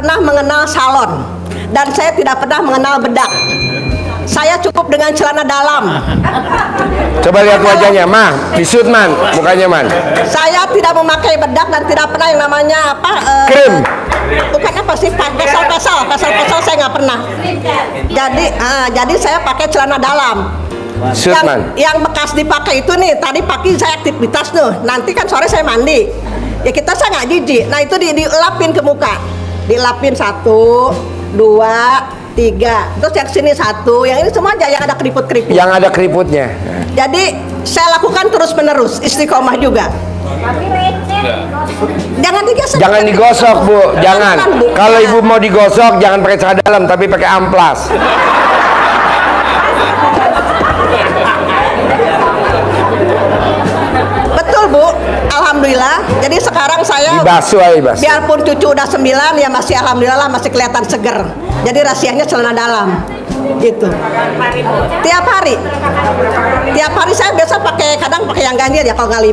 pernah mengenal salon dan saya tidak pernah mengenal bedak. Saya cukup dengan celana dalam. Coba lihat wajahnya, mah, visut man, mukanya man. Saya tidak memakai bedak dan tidak pernah yang namanya apa? Krim. Bukan apa sih, pasal saya nggak pernah. Jadi saya pakai celana dalam. Yang bekas dipakai itu nih, tadi pagi saya aktivitas tuh, nanti kan sore saya mandi. Ya saya nggak jijik. Nah itu dielapin ke muka, dielapin 1, 2, 3, terus yang sini 1, yang ini semua aja yang ada keriput-keriput. Yang ada keriputnya. Jadi saya lakukan terus menerus, istiqomah juga. Jangan digesek. Jangan digosok, Bu. Jangan. Kalau ibu mau digosok, jangan pakai celana dalam, tapi pakai amplas. Betul, Bu. Alhamdulillah. Jadi sekarang saya dibasuh aja, biarpun cucu udah 9 ya masih alhamdulillah masih kelihatan seger. Jadi rahasianya celana dalam. Gitu. Tiap hari saya biasa kadang pakai yang ganjil ya, kalau nggak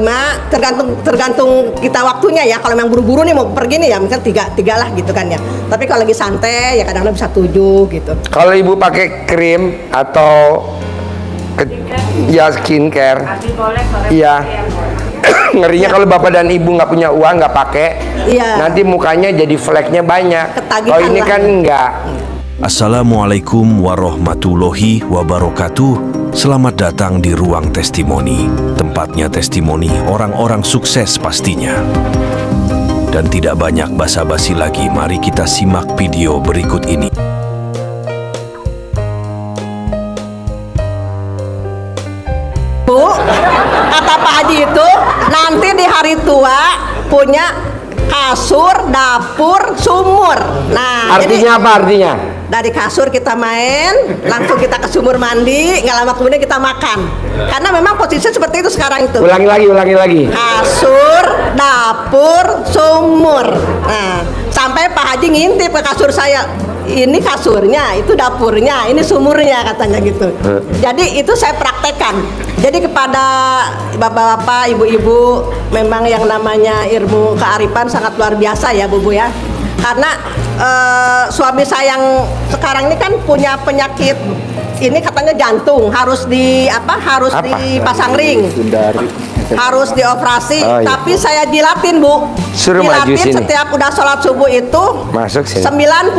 5, tergantung kita waktunya ya. Kalau memang buru-buru nih mau pergi nih ya misal 3 lah gitu kan ya. Tapi kalau lagi santai ya kadang-kadang bisa 7 gitu. Kalau ibu pakai krim atau ya skincare, iya. Ngerinya kalau bapak dan ibu nggak punya uang, nggak pakai, nanti mukanya jadi fleknya banyak. Kalau ini kan enggak. Assalamualaikum warahmatullahi wabarakatuh. Selamat datang di Ruang Testimoni. Tempatnya testimoni orang-orang sukses pastinya. Dan tidak banyak basa-basi lagi, mari kita simak video berikut ini. Bu, kata Pak Haji itu nanti di hari tua punya kasur, dapur, sumur. Nah, artinya apa artinya? Dari kasur kita main, langsung kita ke sumur mandi, nggak lama kemudian kita makan. Karena memang posisinya seperti itu sekarang itu. Ulangi lagi. Kasur, dapur, sumur. Nah, sampai Pak Haji ngintip ke kasur saya. Ini kasurnya, itu dapurnya, ini sumurnya katanya gitu. Jadi itu saya praktekkan. Jadi kepada bapak-bapak, ibu-ibu, memang yang namanya ilmu kearifan sangat luar biasa ya, Bu ya. Karena suami saya yang sekarang ini kan punya penyakit ini katanya jantung, harus dipasang ring. Harus dioperasi, tapi saya jilatin, Bu. Jilatin setiap udah sholat subuh itu masuk sini. 99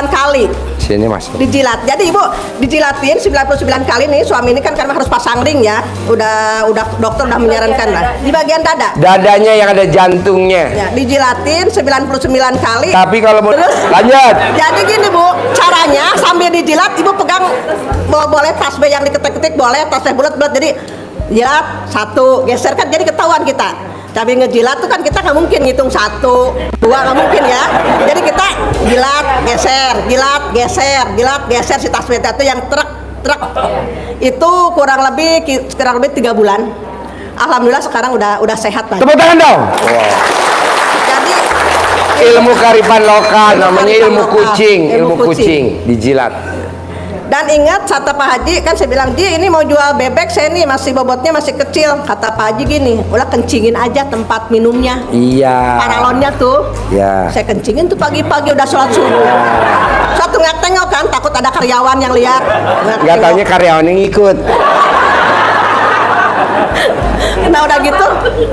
kali. Sini masuk. Dijilat. Jadi Ibu dijilatin 99 kali nih, suami ini kan karena harus pasang ring ya. Udah dokter udah menyarankan lah. Di bagian dada. Dadanya yang ada jantungnya. Ya, dijilatin 99 kali. Tapi kalau mau terus lanjut. Jadi gini, Bu, caranya sambil dijilat Ibu pegang boleh tasbih yang diketik-ketik, boleh tasbih bulat-bulat. Jadi jilat 1, geser kan jadi ketahuan kita. Tapi ngejilat tuh kan kita nggak mungkin ngitung 1, 2 nggak mungkin ya. Jadi kita jilat, geser si tasbih itu yang truk. Itu kurang lebih 3 bulan. Alhamdulillah sekarang udah sehat lagi. Tepuk tangan dong. Wow. Jadi ilmu kearifan lokal namanya ilmu kucing dijilat. Dan ingat kata Pak Haji, kan saya bilang, Ji ini mau jual bebek, saya nih masih bobotnya masih kecil. Kata Pak Haji gini, udah kencingin aja tempat minumnya. Iya. Paralonnya tuh. Iya. Saya kencingin tuh pagi-pagi udah sholat subuh. Suatu nggak tengok kan, takut ada karyawan yang lihat. Nggak taunya karyawan yang ikut. Nah udah gitu,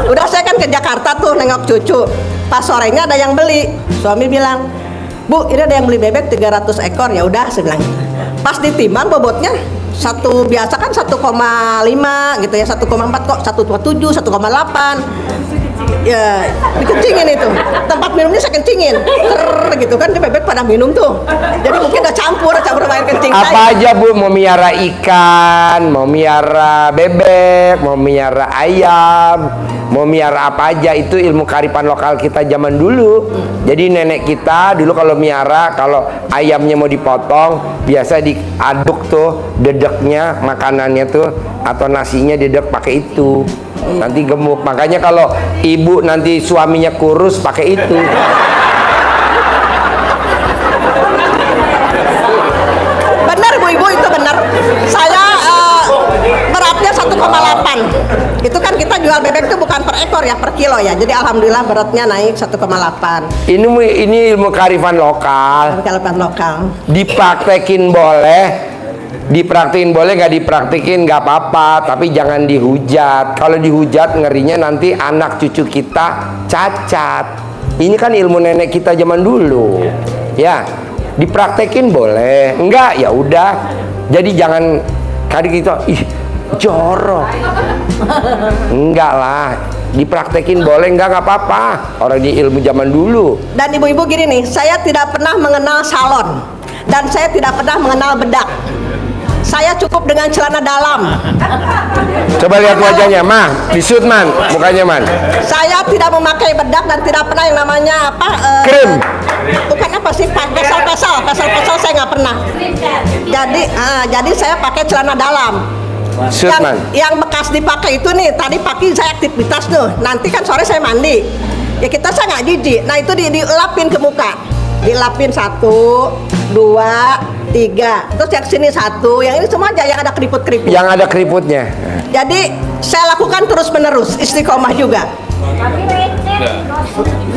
udah saya kan ke Jakarta tuh nengok cucu. Pas sorenya ada yang beli. Suami bilang, Bu, ini ada yang beli bebek 300 ekor. Ya udah, saya bilang. Pas ditimbang bobotnya biasa kan 1,5 gitu ya, 1,4 kok 1,7, 1,8. Ya dikencingin itu, tempat minumnya saya kencingin gitu kan, dia bebek pada minum tuh. Jadi mungkin udah campur air kencing apa aja, Bu, mau miara ikan, mau miara bebek, mau miara ayam, mau miara apa aja, itu ilmu kearifan lokal kita zaman dulu. Jadi nenek kita dulu kalau miara, kalau ayamnya mau dipotong biasa diaduk tuh dedeknya, makanannya tuh atau nasinya dedek pakai itu, nanti gemuk. Makanya kalau ibu nanti suaminya kurus pakai itu. Benar Bu, ibu itu benar. Saya beratnya 1,8. Itu kan kita jual bebek itu bukan per ekor ya. ya per kilo ya. Jadi alhamdulillah beratnya naik 1,8. Ini ilmu kearifan lokal. Kearifan lokal. Dipraktekin boleh, nggak dipraktekin nggak apa-apa, tapi jangan dihujat. Kalau dihujat ngerinya nanti anak cucu kita cacat. Ini kan ilmu nenek kita zaman dulu, ya. Dipraktekin boleh, enggak ya udah. Jadi jangan kadang kita jorok. Enggak lah, dipraktekin boleh, enggak apa-apa. Orang di ilmu zaman dulu. Dan ibu-ibu gini nih, saya tidak pernah mengenal salon dan saya tidak pernah mengenal bedak. Saya cukup dengan celana dalam. Coba lihat wajahnya, mah, disut man, mukanya man. Saya tidak memakai bedak dan tidak pernah yang namanya apa? Krim. Bukan apa sih, pesal saya nggak pernah. Jadi saya pakai celana dalam. Sutman. Yang bekas dipakai itu nih, tadi pagi saya aktivitas tuh, nanti kan sore saya mandi. Ya saya nggak jijik. Nah itu dielapin ke muka, dilapin 1, 2, 3, terus yang sini 1, yang ini semua aja yang ada keriput-keriput. Yang ada keriputnya. Jadi saya lakukan terus-menerus, istiqomah juga.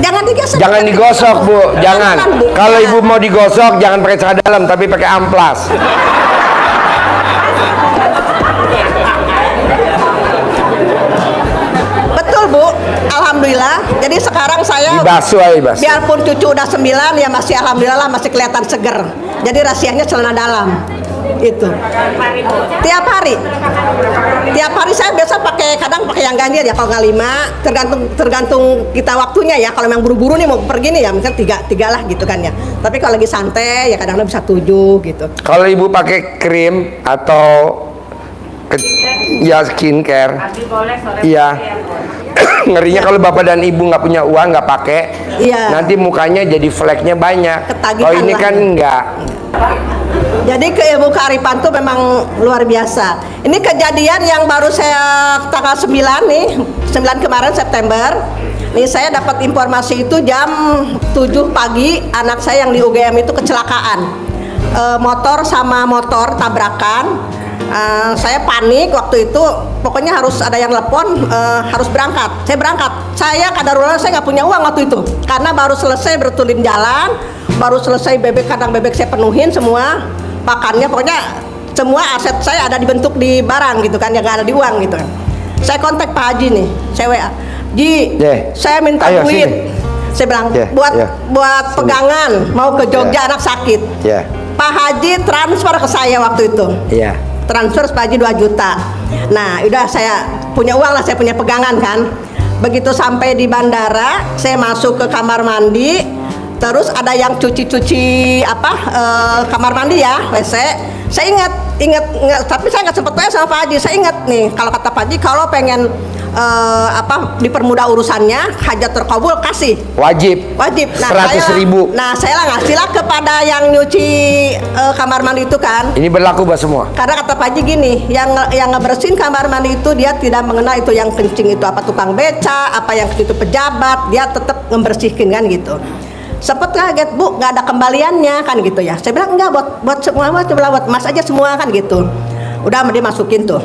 Jangan digesek. Jangan digosok, Bu. Jangan. Bu. Kalau ibu mau digosok, jangan pakai celana dalam, tapi pakai amplas. Betul, Bu. Alhamdulillah. Jadi sekarang saya Dibasuh aja, basuh. biarpun cucu udah 9 ya masih alhamdulillah masih kelihatan seger. Jadi rahasianya celana dalam. Itu. Tiap hari saya biasa kadang pakai yang ganjil ya, kalau nggak 5, tergantung kita waktunya ya. Kalau memang buru-buru nih mau pergi nih ya misalnya 3 lah gitu kan ya. Tapi kalau lagi santai ya kadang-kadang bisa 7 gitu. Kalau ibu pakai krim atau ya skincare, iya. Ngerinya kalau bapak dan ibu nggak punya uang, nggak pakai, Iya. nanti mukanya jadi fleknya banyak. Ketagihan Kalau ini lah. kan enggak. Jadi ilmu kearifan tuh memang luar biasa. Ini kejadian yang baru saya tanggal 9 nih, 9 kemarin September. Nih saya dapat informasi itu jam 7 pagi, anak saya yang di UGM itu kecelakaan. Motor sama motor tabrakan. Saya panik waktu itu, pokoknya harus ada yang telepon, harus berangkat. Saya berangkat. Saya kadarullah saya nggak punya uang waktu itu, karena baru selesai bertulin jalan, baru selesai kandang bebek saya penuhin semua, pakannya, pokoknya semua aset saya ada dibentuk di barang gitu kan, yang nggak ada di uang gitu. Saya kontak Pak Haji nih, saya WA, Ji, saya minta duit. Sini. Saya bilang buat pegangan, mau ke Jogja anak sakit. Pak Haji transfer ke saya waktu itu. Transfer Pak Haji 2 juta. Nah, udah saya punya uang lah, saya punya pegangan kan. Begitu sampai di bandara, saya masuk ke kamar mandi, terus ada yang cuci kamar mandi ya, WC. Saya ingat, tapi saya nggak sempat tanya sama Pak Haji. Saya ingat nih, kalau kata Pak Haji, kalau pengen dipermudah urusannya, hajat terkabul kasih. Wajib. Nah, 100.000. Saya lah ngasih lah kepada yang nyuci kamar mandi itu kan. Ini berlaku buat semua. Karena kata Pak Haji gini, yang ngebersihin kamar mandi itu dia tidak mengenal itu yang kencing itu apa tukang beca, apa yang itu pejabat, dia tetap membersihkan kan gitu. Sempet kaget, Bu, nggak ada kembaliannya kan gitu ya. Saya bilang enggak, buat semua, buat Mas aja semua kan gitu. Udah dia masukin tuh.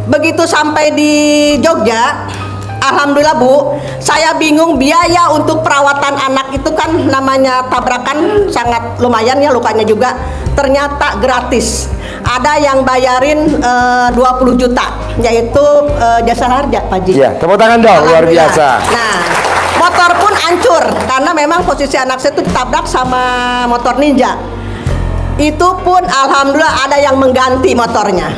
Begitu sampai di Jogja, alhamdulillah Bu, saya bingung biaya untuk perawatan anak itu kan namanya tabrakan sangat lumayan ya, lukanya juga ternyata gratis. Ada yang bayarin 20 juta, yaitu jasa harja Pak Haji. Iya, tepuk tangan dong, luar biasa. Nah, motor pun hancur karena memang posisi anak saya itu ditabrak sama motor Ninja. Itu pun alhamdulillah ada yang mengganti motornya.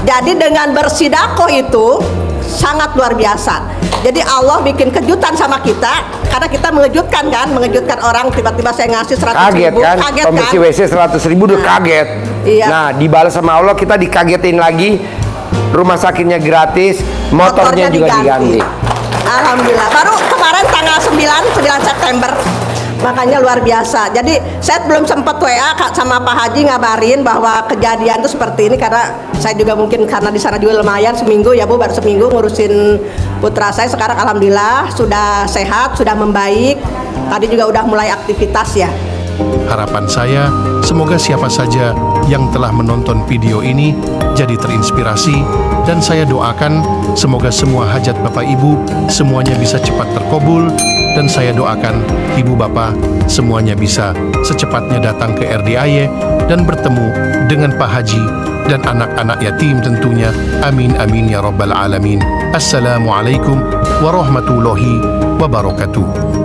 Jadi dengan bersidaqoh itu sangat luar biasa. Jadi Allah bikin kejutan sama kita, karena kita mengejutkan orang. Tiba-tiba saya ngasih 100.000. Kaget kan? Pembersih WC 100.000 udah kaget. Iya. Nah, dibalas sama Allah, kita dikagetin lagi. Rumah sakitnya gratis, motornya juga diganti. Alhamdulillah. Baru kemarin tanggal 9 September. Makanya luar biasa. Jadi saya belum sempat WA sama Pak Haji ngabarin bahwa kejadian itu seperti ini, karena saya juga mungkin karena di sana juga lumayan seminggu ya Bu, baru seminggu ngurusin putra saya. Sekarang alhamdulillah sudah sehat, sudah membaik. Tadi juga udah mulai aktivitas ya. Harapan saya, semoga siapa saja yang telah menonton video ini jadi terinspirasi Dan saya doakan semoga semua hajat Bapak Ibu semuanya bisa cepat terkabul. Dan saya doakan Ibu Bapak semuanya bisa secepatnya datang ke RDIY dan bertemu dengan Pak Haji dan anak-anak yatim tentunya. Amin amin ya rabbal alamin. Assalamualaikum warahmatullahi wabarakatuh.